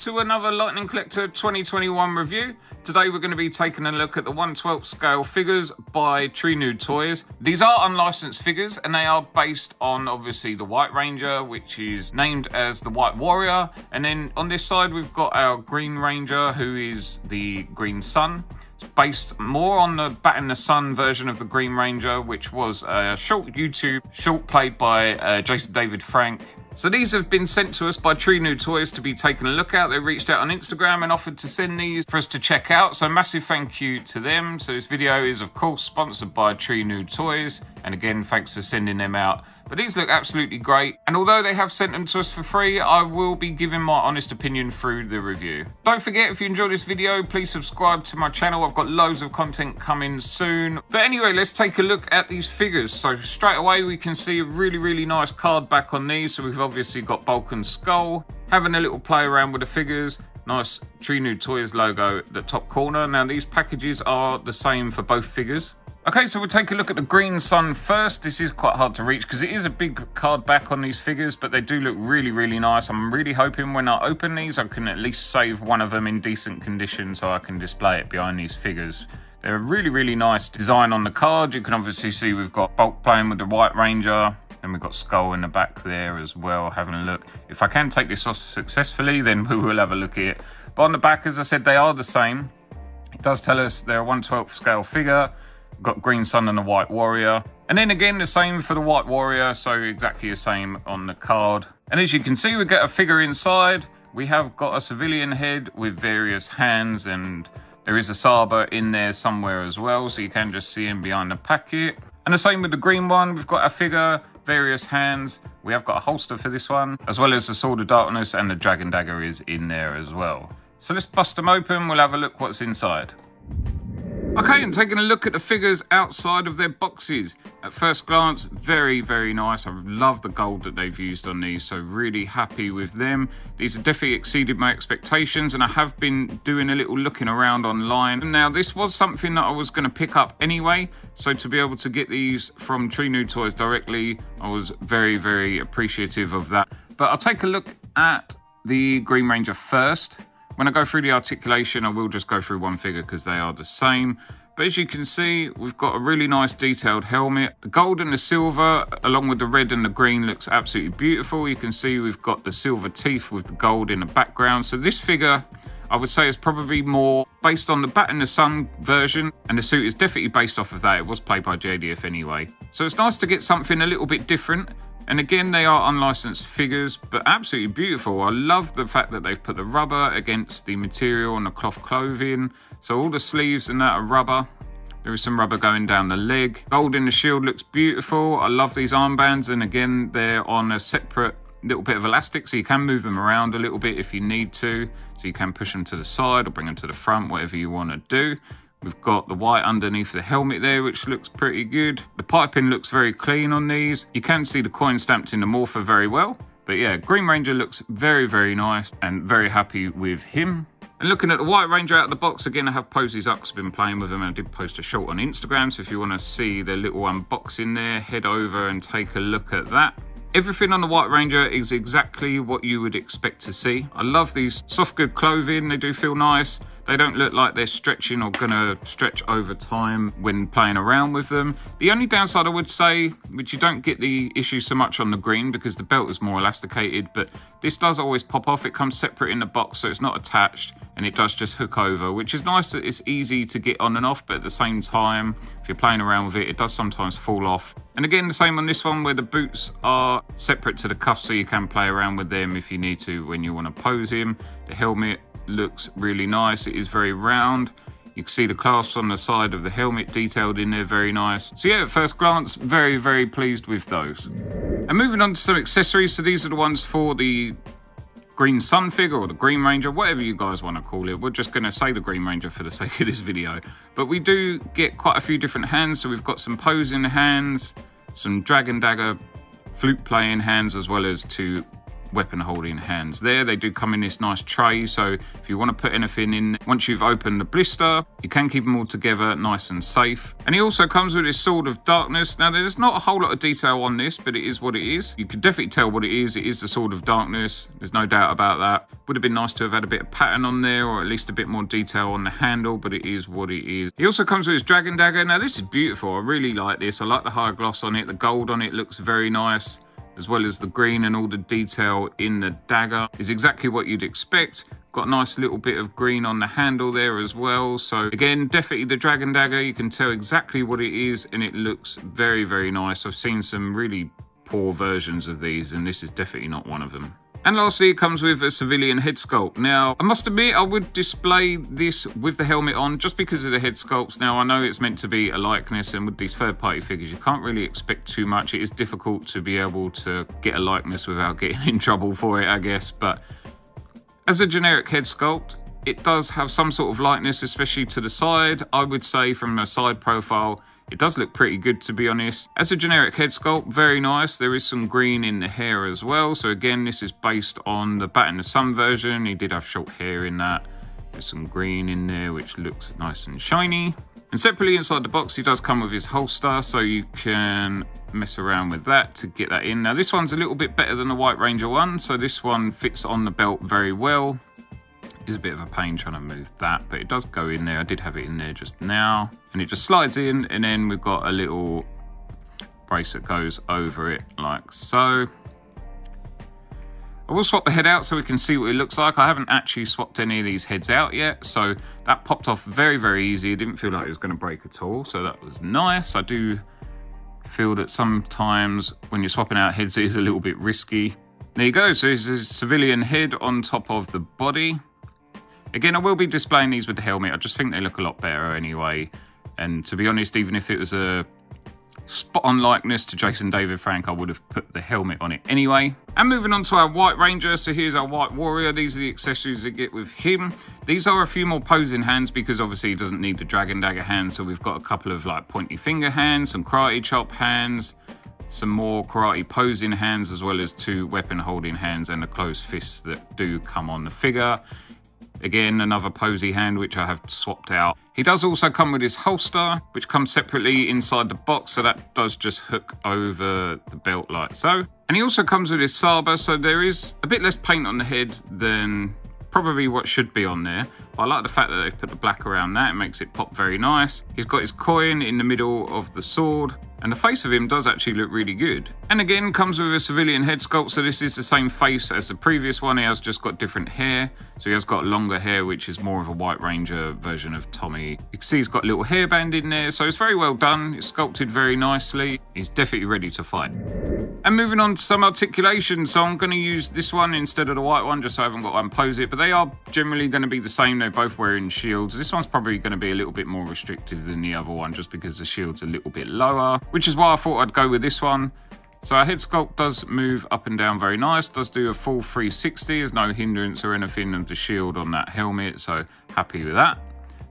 to another Lightning Collector 2021 review. Today we're going to be taking a look at the 1/12 scale figures by Tree Nude Toys. These are unlicensed figures and they are based on obviously the White Ranger, which is named as the White Warrior. And then on this side we've got our Green Ranger, who is the Green Sun. It's based more on the Bat in the Sun version of the Green Ranger, which was a short YouTube short played by Jason David Frank. So these have been sent to us by Tree Nude Toys to be taken a look at. They reached out on Instagram and offered to send these for us to check out. So massive thank you to them. So this video is of course sponsored by Tree Nude Toys. And again, thanks for sending them out. But these look absolutely great. And although they have sent them to us for free, I will be giving my honest opinion through the review. Don't forget, if you enjoyed this video, please subscribe to my channel. I've got loads of content coming soon. But anyway, let's take a look at these figures. So straight away, we can see a really nice card back on these. So we've obviously got Bulk and Skull. Having a little play around with the figures. Nice Tree Nude Toys logo at the top corner. Now these packages are the same for both figures. Okay, so we'll take a look at the Green Sun first. This is quite hard to reach because it is a big card back on these figures, but they do look really nice. I'm really hoping when I open these, I can at least save one of them in decent condition so I can display it behind these figures. They're a really nice design on the card. You can obviously see we've got Bulk playing with the White Ranger, and we've got Skull in the back there as well, having a look. If I can take this off successfully, then we will have a look at it. But on the back, as I said, they are the same. It does tell us they're a 1/12 scale figure. Got Green Sun and the White Warrior. And then again, the same for the White Warrior, so exactly the same on the card. And as you can see, we get a figure inside. We have got a civilian head with various hands, and there is a saber in there somewhere as well, so you can just see him behind the packet. And the same with the green one. We've got a figure, various hands. We have got a holster for this one, as well as the Sword of Darkness, and the Dragon Dagger is in there as well. So let's bust them open. We'll have a look what's inside. Okay, and taking a look at the figures outside of their boxes. At first glance, very nice. I love the gold that they've used on these, so really happy with them. These have definitely exceeded my expectations, and I have been doing a little looking around online. Now, this was something that I was going to pick up anyway, so to be able to get these from Tree Nude Toys directly, I was very appreciative of that. But I'll take a look at the Green Ranger first. When I go through the articulation, I will just go through one figure because they are the same. But as you can see, we've got a really nice detailed helmet. The gold and the silver, along with the red and the green, looks absolutely beautiful. You can see we've got the silver teeth with the gold in the background. So this figure, I would say, is probably more based on the Bat in the Sun version. And the suit is definitely based off of that. It was played by JDF anyway. So it's nice to get something a little bit different. And again, they are unlicensed figures, but absolutely beautiful. I love the fact that they've put the rubber against the material on the cloth clothing. So all the sleeves and that are rubber. There is some rubber going down the leg. Gold in the shield looks beautiful. I love these armbands. And again, they're on a separate little bit of elastic, so you can move them around a little bit if you need to. So you can push them to the side or bring them to the front, whatever you want to do. We've got the white underneath the helmet there, which looks pretty good. The piping looks very clean on these. You can see the coin stamped in the morpher very well. But yeah, Green Ranger looks very nice, and very happy with him. And looking at the White Ranger out of the box, again, I have posed these up because I've been playing with them, and I did post a short on Instagram. So if you want to see the little unboxing there, head over and take a look at that. Everything on the White Ranger is exactly what you would expect to see. I love these soft good clothing. They do feel nice. They don't look like they're stretching or gonna stretch over time when playing around with them. The only downside I would say, which you don't get the issue so much on the green because the belt is more elasticated, but this does always pop off. It comes separate in the box, so it's not attached, and it does just hook over, which is nice that it's easy to get on and off, but at the same time, if you're playing around with it, it does sometimes fall off. And again, the same on this one where the boots are separate to the cuffs, so you can play around with them if you need to when you want to pose him. The helmet looks really nice. It is very round. You can see the clasps on the side of the helmet detailed in there, very nice. So yeah, at first glance, very pleased with those. And moving on to some accessories. So these are the ones for the Green Sun figure, or the Green Ranger, whatever you guys want to call it. We're just going to say the Green Ranger for the sake of this video. But we do get quite a few different hands. So we've got some posing hands, some Dragon Dagger flute playing hands, as well as two weapon holding hands there. They do come in this nice tray, so if you want to put anything in, once you've opened the blister, you can keep them all together nice and safe. And he also comes with his Sword of Darkness. Now there's not a whole lot of detail on this, but it is what it is. You can definitely tell what it is. It is the Sword of Darkness, there's no doubt about that. Would have been nice to have had a bit of pattern on there, or at least a bit more detail on the handle, but it is what it is. He also comes with his Dragon Dagger. Now this is beautiful, I really like this. I like the high gloss on it, the gold on it looks very nice, as well as the green, and all the detail in the dagger is exactly what you'd expect. Got a nice little bit of green on the handle there as well. So again, definitely the Dragon Dagger, you can tell exactly what it is, and it looks very, very nice. I've seen some really poor versions of these, and this is definitely not one of them. And lastly, it comes with a civilian head sculpt. Now, I must admit, I would display this with the helmet on just because of the head sculpts. Now, I know it's meant to be a likeness, and with these third-party figures, you can't really expect too much. It is difficult to be able to get a likeness without getting in trouble for it, I guess. But as a generic head sculpt, it does have some sort of likeness, especially to the side. I would say from a side profile, it does look pretty good, to be honest. As a generic head sculpt, very nice. There is some green in the hair as well. So again, this is based on the Bat in the Sun version. He did have short hair in that. There's some green in there, which looks nice and shiny. And separately inside the box, he does come with his holster, so you can mess around with that to get that in. Now, this one's a little bit better than the White Ranger one. So this one fits on the belt very well. Is a bit of a pain trying to move that, but it does go in there. I did have it in there just now, and it just slides in, and then we've got a little brace that goes over it like so. I will swap the head out so we can see what it looks like. I haven't actually swapped any of these heads out yet, so that popped off very, very easy. It didn't feel like it was going to break at all, so that was nice. I do feel that sometimes when you're swapping out heads, it is a little bit risky. There you go, so there's a civilian head on top of the body. Again, I will be displaying these with the helmet. I just think they look a lot better anyway. And to be honest, even if it was a spot-on likeness to Jason David Frank, I would have put the helmet on it anyway. And moving on to our White Ranger. So here's our White Warrior. These are the accessories that get with him. These are a few more posing hands because obviously he doesn't need the Dragon Dagger hands. So we've got a couple of like pointy finger hands, some karate chop hands, some more karate posing hands, as well as 2 weapon holding hands and a closed fist that do come on the figure. Again, another posy hand, which I have swapped out. He does also come with his holster, which comes separately inside the box, so that does just hook over the belt like so. And he also comes with his saber, so there is a bit less paint on the head than probably what should be on there. But I like the fact that they've put the black around that. It makes it pop very nice. He's got his coin in the middle of the sword, and the face of him does actually look really good. And again, comes with a civilian head sculpt, so this is the same face as the previous one. He has just got different hair. So he has got longer hair, which is more of a White Ranger version of Tommy. You can see he's got a little hairband in there, so it's very well done. It's sculpted very nicely. He's definitely ready to fight. And moving on to some articulation, so I'm going to use this one instead of the white one, just so I haven't got to unpose it, but they are generally going to be the same. They're both wearing shields. This one's probably going to be a little bit more restrictive than the other one, just because the shield's a little bit lower, which is why I thought I'd go with this one. So our head sculpt does move up and down very nice, does do a full 360, there's no hindrance or anything of the shield on that helmet, so happy with that.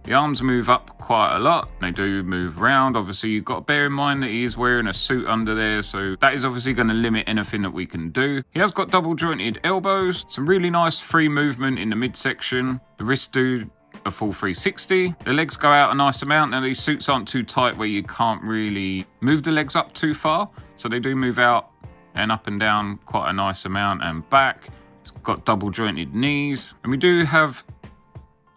The arms move up quite a lot. They do move around. Obviously, you've got to bear in mind that he is wearing a suit under there, so that is obviously going to limit anything that we can do. He has got double jointed elbows, some really nice free movement in the midsection. The wrists do a full 360. The legs go out a nice amount. Now, these suits aren't too tight where you can't really move the legs up too far, so they do move out and up and down quite a nice amount and back. It's got double jointed knees, and we do have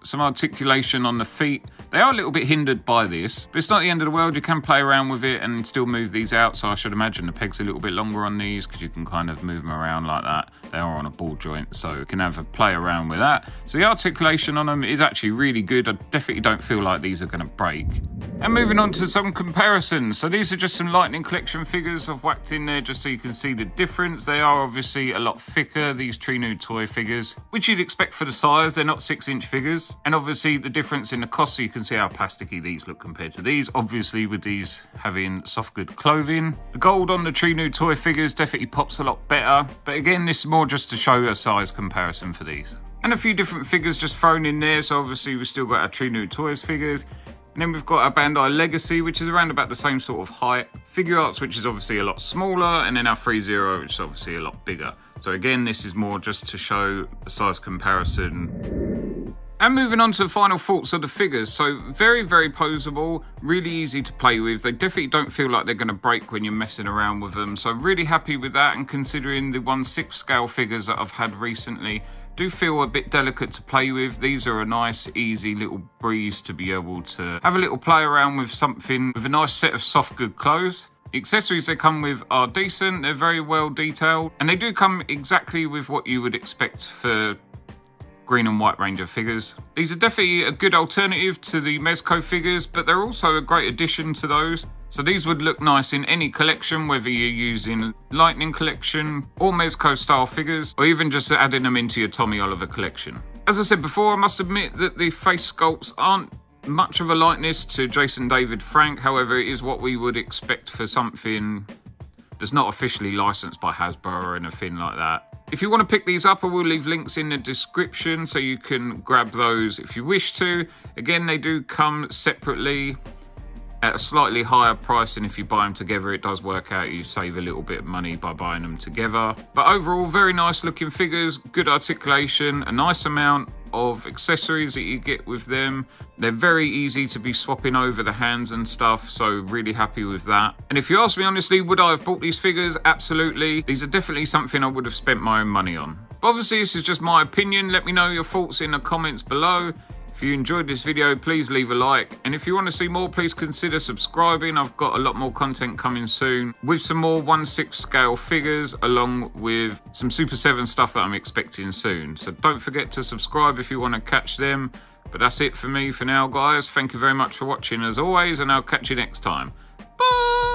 some articulation on the feet. They are a little bit hindered by this, but it's not the end of the world. You can play around with it and still move these out, so I should imagine the peg's a little bit longer on these because you can kind of move them around like that. They are on a ball joint, so you can have a play around with that. So the articulation on them is actually really good. I definitely don't feel like these are going to break. And moving on to some comparisons. So these are just some Lightning Collection figures I've whacked in there just so you can see the difference. They are obviously a lot thicker, these Tree Nude toy figures, which you'd expect for the size. They're not 6-inch figures. And obviously the difference in the cost, so you can see how plasticky these look compared to these. Obviously with these having soft good clothing. The gold on the Tree Nude toy figures definitely pops a lot better. But again, this is more just to show a size comparison for these. And a few different figures just thrown in there. So obviously we've still got our Tree Nude Toys figures. And then we've got our Bandai Legacy, which is around about the same sort of height. Figure Arts, which is obviously a lot smaller, and then our 3-0, which is obviously a lot bigger. So again, this is more just to show a size comparison. And moving on to the final thoughts of the figures. So very, very posable, really easy to play with. They definitely don't feel like they're going to break when you're messing around with them. So really happy with that, and considering the 1/6 scale figures that I've had recently do feel a bit delicate to play with. These are a nice, easy little breeze to be able to have a little play around with something with a nice set of soft, good clothes. The accessories they come with are decent, they're very well detailed, and they do come exactly with what you would expect for Green and White Ranger figures. These are definitely a good alternative to the Mezco figures, but they're also a great addition to those. So these would look nice in any collection, whether you're using Lightning Collection or Mezco style figures, or even just adding them into your Tommy Oliver collection. As I said before, I must admit that the face sculpts aren't much of a likeness to Jason David Frank. However, it is what we would expect for something that's not officially licensed by Hasbro or anything like that. If you want to pick these up, I will leave links in the description so you can grab those if you wish to. Again, they do come separately at a slightly higher price, and if you buy them together, it does work out. You save a little bit of money by buying them together. But overall, very nice looking figures, good articulation, a nice amount of accessories that you get with them. They're very easy to be swapping over the hands and stuff, so really happy with that. And if you ask me honestly, would I have bought these figures? Absolutely. These are definitely something I would have spent my own money on. But obviously, this is just my opinion. Let me know your thoughts in the comments below. If you enjoyed this video, please leave a like. And if you want to see more, please consider subscribing. I've got a lot more content coming soon with some more 1/6 scale figures, along with some Super 7 stuff that I'm expecting soon. So don't forget to subscribe if you want to catch them. But that's it for me for now, guys. Thank you very much for watching as always, and I'll catch you next time. Bye!